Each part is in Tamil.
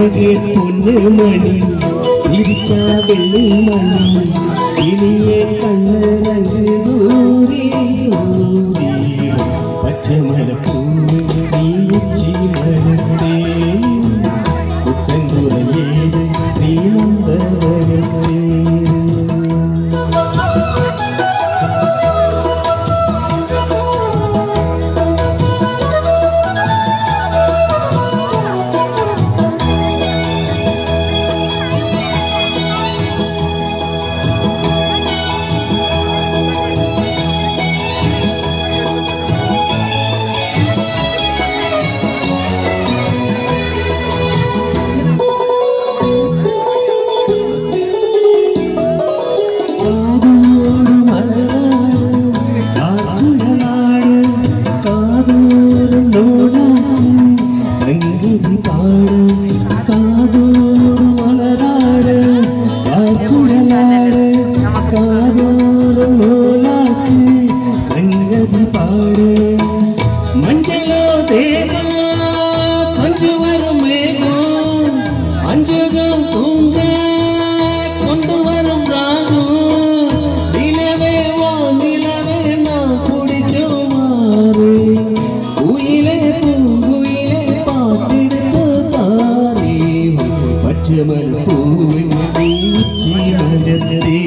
அழகே பொண்ணு மணி சிரிச்சா வெள்ளி மணி இனியே கண்ணரங்கு தூரி தூரி பச்சை மரப்பூ நீ உச்சி மரத்தே புத்தங்குறையேது நீ நந்தவனத்தே மஞ்சளோ தேவா கொஞ்சம் வரும் மேகம் அஞ்சகம் தூங்க கொண்டு வரும் ராகம் நிலவே வா நிலவே நான் பிடிச்சோ மாறு குயிலே பூங்குயிலே பாட்டிடுதோ தாரே பச்சை மரப்பூவை உச்சி மரத்தே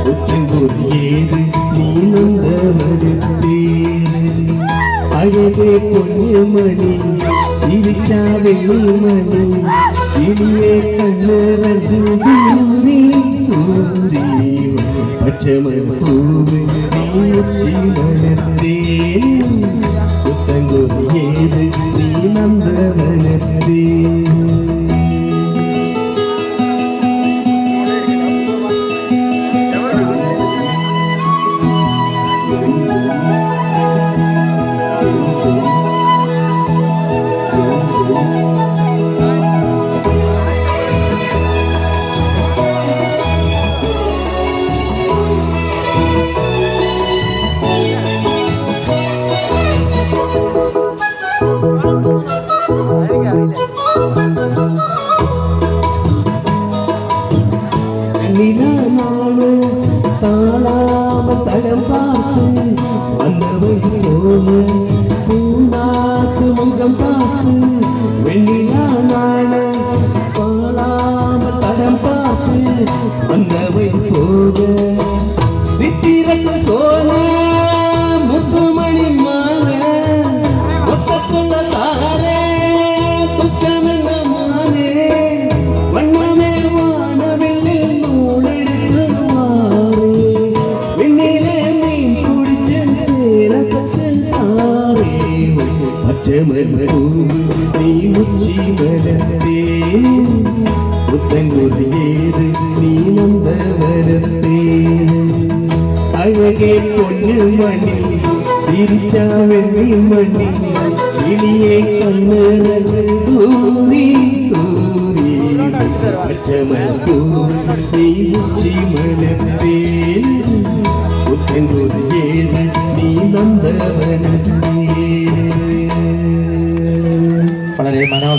புத்தங்குறியேது நீ நந்தவனத்தே அழகே பொண்ணு மணி சிரிச்சா வெள்ளி மணி இனியே கண்ணரங்கு தூரி தூரி பச்சை மரப்பூவை நீ உச்சி மரத்தே புத்தங்குறியேது நீ நந்தவனத்தே நிலமான தாளாமல் தடம் பார்த்து வந்தவை போல பூநாத்து முகம் பார்த்து வெண்ணிலான தாளாமல் தடம் பார்த்து வந்தவை போல சித்திரத்து சோழ முத்துமணி மான முத்தத்துள்ள தாரே துக்கமென்ன மானே வண்ணமே வானவில் நூலெடுத்து மாறே வெண்ணிலே மீன் குடிச்ச சேலத்தாரே பச்சை மரப்பூ நீ உச்சி மரத்தே புத்தங்குறியேது நீ நந்தவனத்தே அழகே பொண்ணு மணி சிரிச்சா வெள்ளி மணி இனியே கண்ணரங்கு தூரி தூரி பச்சை மரப்பூ நீ உச்சி மரத்தே புத்தங்குறியேது நீ நந்தவனத்தே. വളരെ മനോഹര